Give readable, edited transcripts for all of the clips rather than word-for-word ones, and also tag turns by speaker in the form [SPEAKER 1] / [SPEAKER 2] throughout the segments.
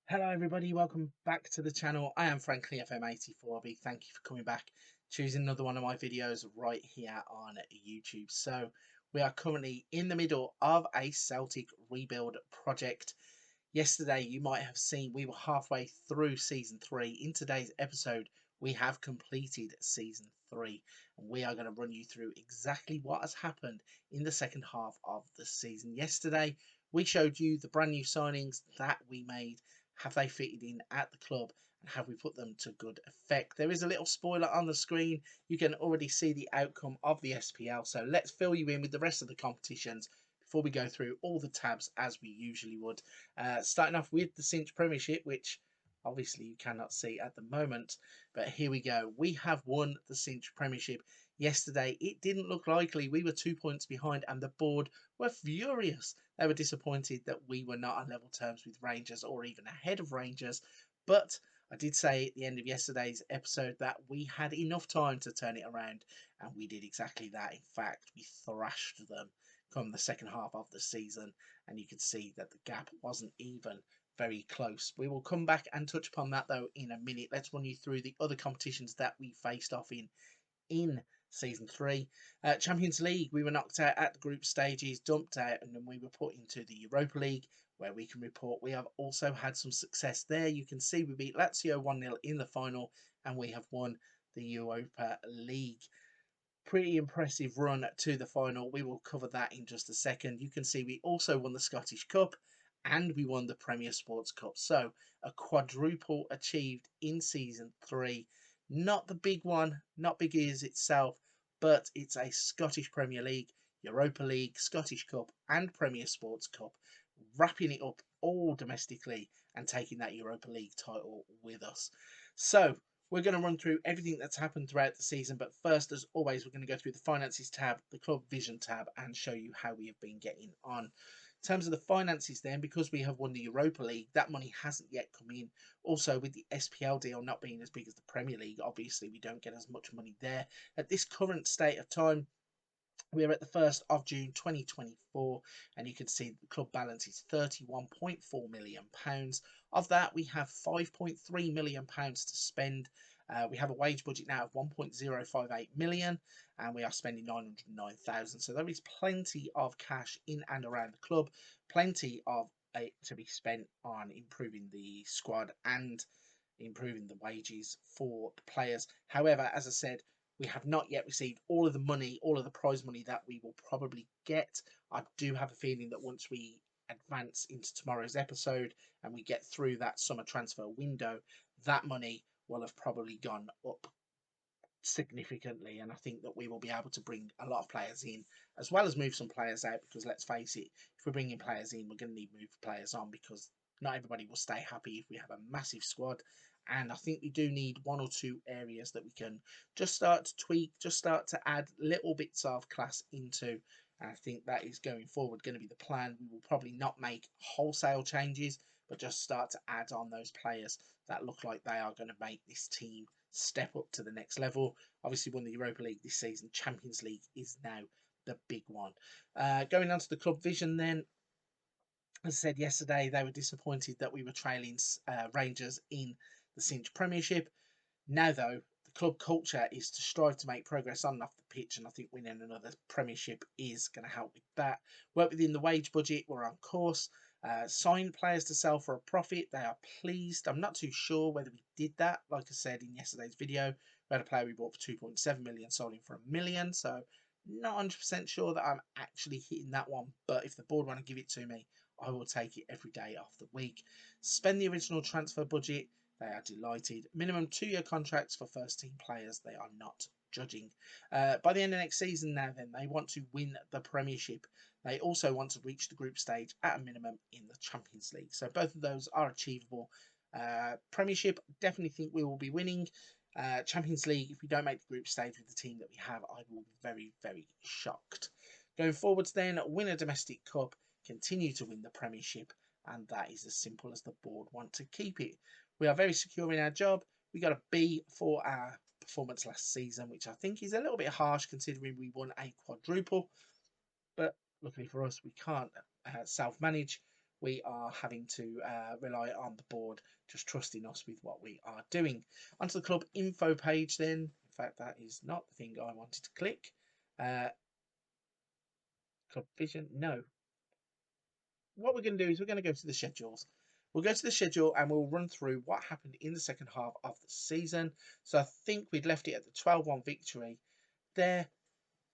[SPEAKER 1] Hello everybody, welcome back to the channel. I am frankly FM84. Big thank you for coming back, choosing another one of my videos right here on YouTube. So we are currently in the middle of a Celtic rebuild project. Yesterday you might have seen we were halfway through season 3. In today's episode we have completed season 3 and we are going to run you through exactly what has happened in the second half of the season. Yesterday we showed you the brand new signings that we made. Have they fitted in at the club and have we put them to good effect? There is a little spoiler on the screen. You can already see the outcome of the SPL. So let's fill you in with the rest of the competitions before we go through all the tabs as we usually would. Starting off with the Cinch Premiership, which obviously you cannot see at the moment. But here we go. We have won the Cinch Premiership. Yesterday, it didn't look likely. We were 2 points behind and the board were furious. They were disappointed that we were not on level terms with Rangers or even ahead of Rangers. But I did say at the end of yesterday's episode that we had enough time to turn it around, and we did exactly that. In fact, we thrashed them come the second half of the season, and you can see that the gap wasn't even very close. We will come back and touch upon that though in a minute. Let's run you through the other competitions that we faced off in season 3. Champions League, we were knocked out at the group stages, dumped out, and then we were put into the Europa League, where we can report we have also had some success there. You can see we beat Lazio 1-0 in the final, and we have won the Europa League. Pretty impressive run to the final. We will cover that in just a second. You can see we also won the Scottish Cup and we won the Premier Sports Cup. So a quadruple achieved in season 3. Not the big one, not big as itself, but it's a Scottish Premier League, Europa League, Scottish Cup and Premier Sports Cup, wrapping it up all domestically and taking that Europa League title with us. So we're going to run through everything that's happened throughout the season, but first, as always, we're going to go through the finances tab, the club vision tab, and show you how we have been getting on. In terms of the finances then, because we have won the Europa League, that money hasn't yet come in. Also, with the SPL deal not being as big as the Premier League, obviously we don't get as much money there. At this current state of time, we're at the 1st of June 2024, and you can see the club balance is £31.4 million. Of that, we have £5.3 million to spend. We have a wage budget now of 1.058 million, and we are spending 909,000. So there is plenty of cash in and around the club, plenty of it to be spent on improving the squad and improving the wages for the players. However, as I said, we have not yet received all of the money, all of the prize money that we will probably get. I do have a feeling that once we advance into tomorrow's episode and we get through that summer transfer window, that money will have probably gone up significantly, and I think that we will be able to bring a lot of players in as well as move some players out, because let's face it, if we're bringing players in, we're going to need to move players on, because not everybody will stay happy if we have a massive squad. And I think we do need one or two areas that we can just start to tweak, just start to add little bits of class into. And I think that is going forward going to be the plan. We will probably not make wholesale changes, but just start to add on those players that look like they are going to make this team step up to the next level. Obviously won the Europa League this season. Champions League is now the big one. Going on to the club vision then, as I said yesterday, they were disappointed that we were trailing Rangers in the Cinch Premiership. Now, though, the club culture is to strive to make progress on and off the pitch, and I think winning another Premiership is going to help with that. Work within the wage budget, we're on course. Sign players to sell for a profit, they are pleased. I'm not too sure whether we did that. Like I said in yesterday's video, we had a player we bought for 2.7 million, sold him for £1 million, so not 100% sure that I'm actually hitting that one, but if the board want to give it to me, I will take it every day of the week. Spend the original transfer budget, they are delighted. Minimum 2-year contracts for first team players, they are not judging. By the end of next season now then, they want to win the Premiership. They also want to reach the group stage at a minimum in the Champions League. So both of those are achievable. Premiership, definitely think we will be winning. Champions League, if we don't make the group stage with the team that we have, I will be very, very shocked. Going forwards then, win a domestic cup, continue to win the Premiership, and that is as simple as the board want to keep it. We are very secure in our job. We got a B for our performance last season, which I think is a little bit harsh considering we won a quadruple. But luckily for us, we can't self-manage. we are having to rely on the board just trusting us with what we are doing. Onto the club info page then. In fact, that is not the thing I wanted to click. Club vision, no. What we're going to do is we're going to go to the schedules. We'll go to the schedule and we'll run through what happened in the second half of the season. So I think we'd left it at the 12-1 victory there.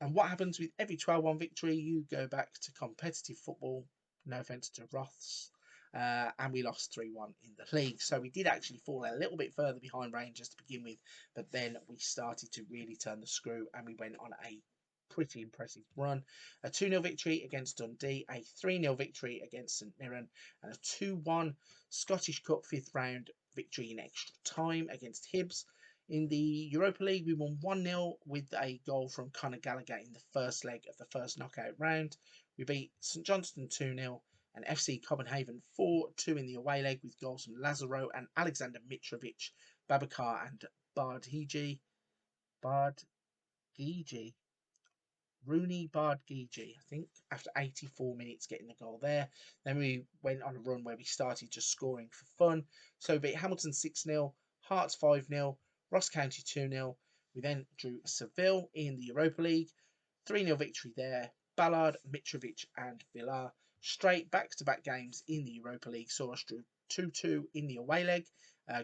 [SPEAKER 1] And what happens with every 12-1 victory? You go back to competitive football. No offence to Roths. And we lost 3-1 in the league. So we did actually fall a little bit further behind Rangers to begin with. But then we started to really turn the screw and we went on a pretty impressive run. A 2-0 victory against Dundee, a 3-0 victory against St Mirren, and a 2-1 Scottish Cup 5th round victory in extra time against Hibs. In the Europa League, we won 1-0 with a goal from Conor Gallagher in the first leg of the first knockout round. We beat St Johnstone 2-0 and FC Copenhagen 4-2 in the away leg with goals from Lazaro and Alexander Mitrovic, Babacar and Bardghiji. Rooney Bardghiji, I think, after 84 minutes getting the goal there. Then we went on a run where we started just scoring for fun. So we beat Hamilton 6-0, Hearts 5-0, Ross County 2-0. We then drew Seville in the Europa League. 3-0 victory there. Ballard, Mitrovic and Villar. Straight back-to-back games in the Europa League saw us drew 2-2 in the away leg.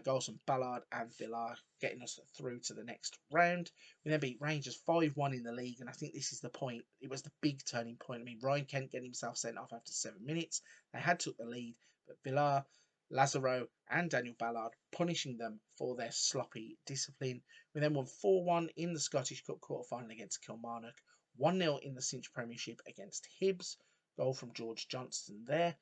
[SPEAKER 1] Goals from Ballard and Villar getting us through to the next round. We then beat Rangers 5-1 in the league, and I think this is the point. It was the big turning point. I mean, Ryan Kent getting himself sent off after 7 minutes. They had took the lead, but Villar, Lazaro and Daniel Ballard punishing them for their sloppy discipline. We then won 4-1 in the Scottish Cup quarter-final against Kilmarnock. 1-0 in the Cinch Premiership against Hibs. Goal from George Johnston there.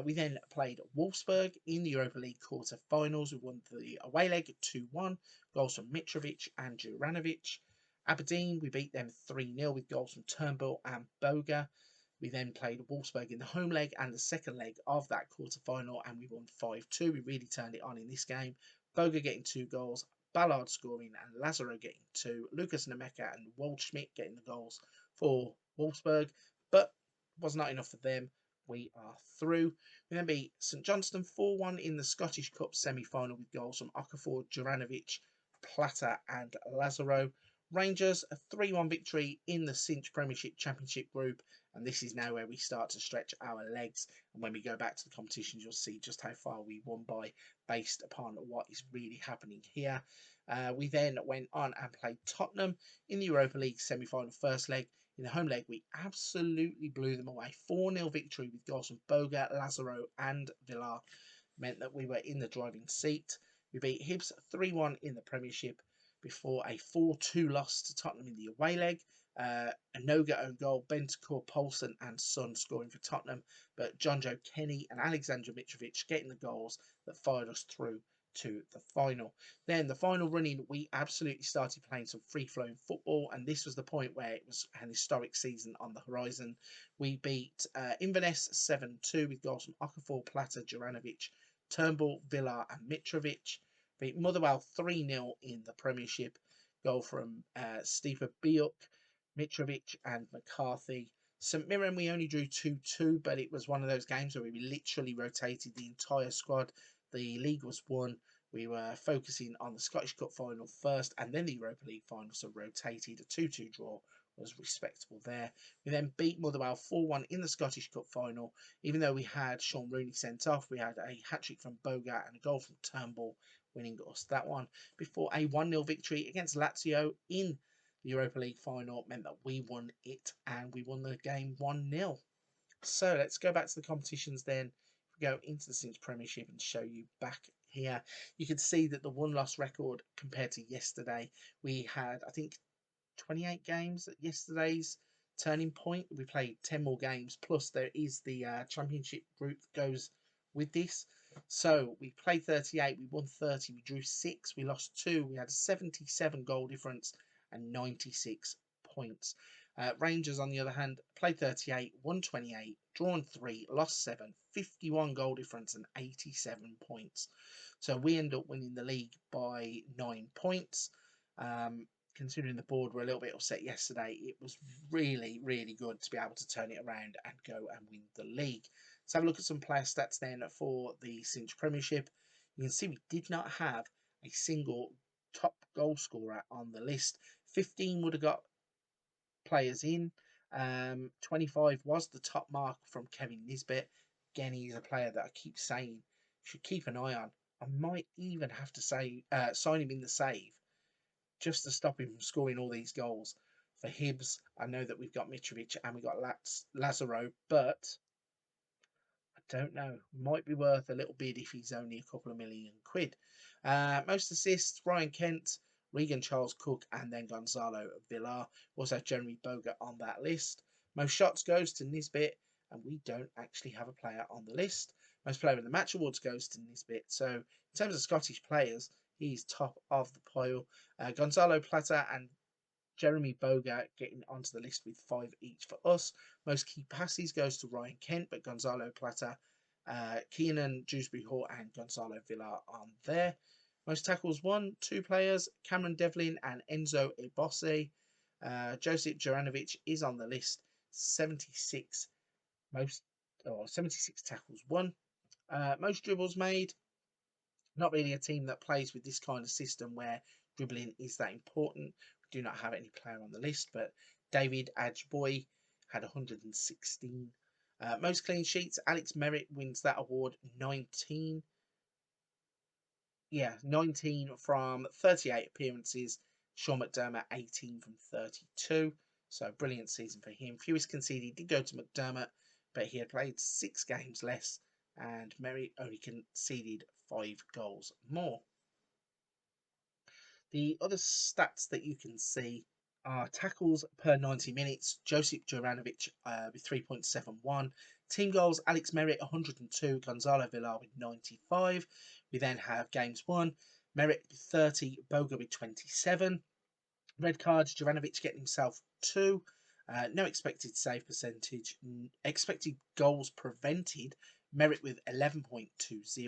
[SPEAKER 1] We then played Wolfsburg in the Europa League quarter-finals. We won the away leg 2-1. Goals from Mitrovic and Juranovic. Aberdeen, we beat them 3-0 with goals from Turnbull and Boga. We then played Wolfsburg in the home leg and the second leg of that quarter-final, and we won 5-2. We really turned it on in this game. Boga getting 2 goals, Ballard scoring and Lazaro getting 2. Lucas Nemeka and Waldschmidt getting the goals for Wolfsburg, but was not enough for them. We are through. We then beat St Johnstone 4-1 in the Scottish Cup semi-final with goals from Okafor, Juranovic, Plata and Lazaro. Rangers, a 3-1 victory in the Cinch Premiership Championship group, and this is now where we start to stretch our legs. And when we go back to the competitions, you'll see just how far we won by based upon what is really happening here. We then went on and played Tottenham in the Europa League semi-final first leg. In the home leg, we absolutely blew them away. 4-0 victory with goals from Boga, Lazaro and Villar meant that we were in the driving seat. We beat Hibs 3-1 in the Premiership before a 4-2 loss to Tottenham in the away leg. A Noga own goal, Bentancur, Poulsen and Son scoring for Tottenham, but John Joe Kenny and Alexander Mitrovic getting the goals that fired us through to the final. Then the final running, we absolutely started playing some free-flowing football, and this was the point where it was an historic season on the horizon. We beat Inverness 7-2 with goals from Okafor, Plata, Juranovic, Turnbull, Villar and Mitrovic. Beat Motherwell 3-0 in the Premiership. Goal from Stipe Biuk, Mitrovic and McCarthy. St Mirren, we only drew 2-2, but it was one of those games where we literally rotated the entire squad. The league was won. We were focusing on the Scottish Cup final first and then the Europa League final, so rotated. A 2-2 draw was respectable there. We then beat Motherwell 4-1 in the Scottish Cup final. Even though we had Sean Rooney sent off, we had a hat-trick from Boga and a goal from Turnbull winning us that one, before a 1-0 victory against Lazio in the Europa League final meant that we won it, and we won the game 1-0. So let's go back to the competitions then. Go into the Cinch Premiership and show you back here. You can see that the one-loss record compared to yesterday, we had, I think, 28 games at yesterday's turning point. We played 10 more games, plus there is the championship group that goes with this. So we played 38, we won 30, we drew 6, we lost 2, we had a 77 goal difference and 96 points. Rangers, on the other hand, played 38, won 28, drawn 3, lost 7, 51 goal difference and 87 points. So we end up winning the league by 9 points. considering the board were a little bit upset yesterday, it was really, really good to be able to turn it around and go and win the league. Let's have a look at some player stats then for the Cinch Premiership. You can see we did not have a single top goal scorer on the list. 15 would have got players in. 25 was the top mark from Kevin Nisbet. Again, he's a player that I keep saying should keep an eye on. I might even have to say sign him in the save just to stop him from scoring all these goals. For Hibs, I know that we've got Mitrovic and we've got Lazaro, but I don't know. Might be worth a little bid if he's only a couple of £1,000,000. Most assists, Ryan Kent, Regan Charles Cook, and then Gonzalo Villar. Also have Jeremy Boga on that list. Most shots goes to Nisbet, and we don't actually have a player on the list. Most player in the match awards goes to Nisbet. So in terms of Scottish players, he's top of the pile. Gonzalo Plata and Jeremy Boga getting onto the list with 5 each for us. Most key passes goes to Ryan Kent, but Gonzalo Plata, Keenan Dewsbury Hall, and Gonzalo Villar on there. Most tackles won, 2 players, Cameron Devlin and Enzo Ebose. Josip Juranovic is on the list, 76 76 tackles won. Most dribbles made, not really a team that plays with this kind of system where dribbling is that important. We do not have any player on the list, but David Ajboy had 116. Most clean sheets, Alex Merritt wins that award, 19. Yeah, 19 from 38 appearances. Sean McDermott, 18 from 32. So brilliant season for him. Fewest conceded did go to McDermott, but he had played 6 games less, and Merritt only conceded 5 goals more. The other stats that you can see are tackles per 90 minutes. Josip Juranovic with 3.71. Team goals, Alex Merritt 102, Gonzalo Villar with 95. We then have games won, Merritt with 30, Boga with 27. Red cards, Juranovic getting himself 2. No expected save percentage. Expected goals prevented, Merritt with 11.20.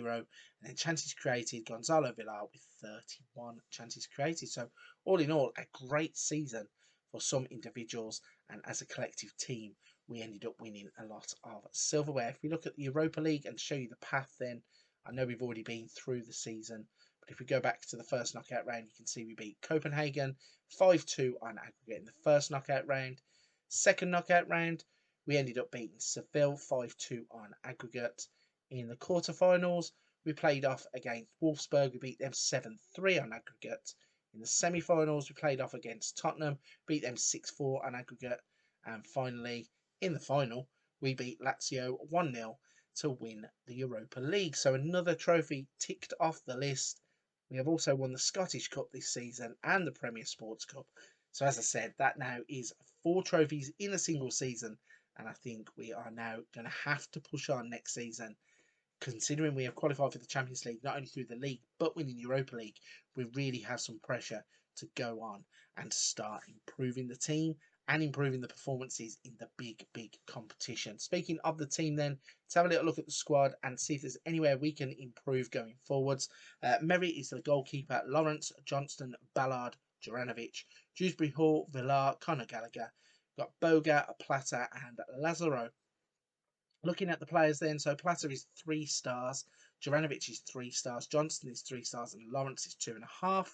[SPEAKER 1] And then chances created, Gonzalo Villar with 31 chances created. So all in all, a great season for some individuals. And as a collective team, we ended up winning a lot of silverware. If we look at the Europa League and show you the path then, I know we've already been through the season, but if we go back to the first knockout round, you can see we beat Copenhagen 5-2 on aggregate in the first knockout round. Second knockout round, we ended up beating Seville 5-2 on aggregate. In the quarterfinals, we played off against Wolfsburg. We beat them 7-3 on aggregate. In the semi-finals, we played off against Tottenham, beat them 6-4 on aggregate. And finally, in the final, we beat Lazio 1-0 to win the Europa League. So another trophy ticked off the list. We have also won the Scottish Cup this season and the Premier Sports Cup. So as I said, that now is 4 trophies in a single season. And I think we are now going to have to push on next season. Considering we have qualified for the Champions League, not only through the league, but winning the Europa League, we really have some pressure to go on and start improving the team and improving the performances in the big competition. Speaking of the team then, let's have a little look at the squad and see if there's anywhere we can improve going forwards. Merritt is the goalkeeper, Lawrence, Johnston, Ballard, Juranovic, Dewsbury Hall, Villar, Conor Gallagher. We've got Boga, Plata and Lazaro. Looking at the players then, so Plata is 3 stars, Juranovic is 3 stars, Johnston is 3 stars, and Lawrence is 2.5.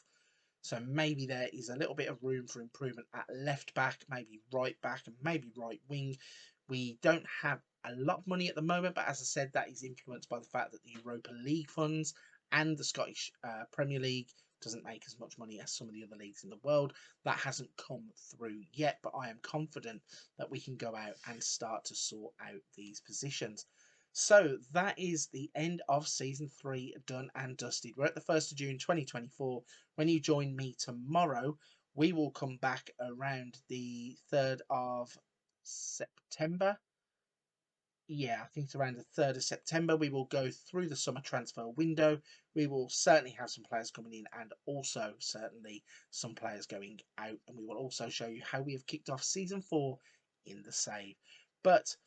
[SPEAKER 1] So maybe there is a little bit of room for improvement at left back, maybe right back, and maybe right wing. We don't have a lot of money at the moment, but as I said, that is influenced by the fact that the Europa League funds and the Scottish Premier League doesn't make as much money as some of the other leagues in the world. That hasn't come through yet, but I am confident that we can go out and start to sort out these positions. So that is the end of season 3 done and dusted. We're at the 1st of June 2024. When you join me tomorrow, we will come back around the 3rd of September. Yeah, I think it's around the 3rd of September. We will go through the summer transfer window. We will certainly have some players coming in and also certainly some players going out. And we will also show you how we have kicked off season 4 in the save. But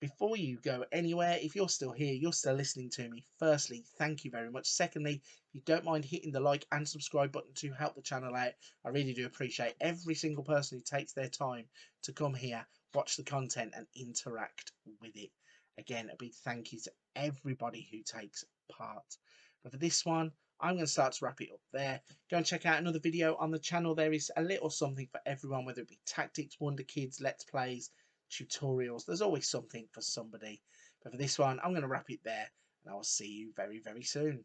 [SPEAKER 1] Before you go anywhere, if you're still here, you're still listening to me, firstly, thank you very much. Secondly, if you don't mind hitting the like and subscribe button to help the channel out, I really do appreciate every single person who takes their time to come here, watch the content and interact with it. Again, a big thank you to everybody who takes part. But for this one, I'm going to start to wrap it up there. Go and check out another video on the channel. There is a little something for everyone, whether it be tactics, wonder kids, let's plays, tutorials. There's always something for somebody. But for this one, I'm going to wrap it there, and I will see you very, very soon.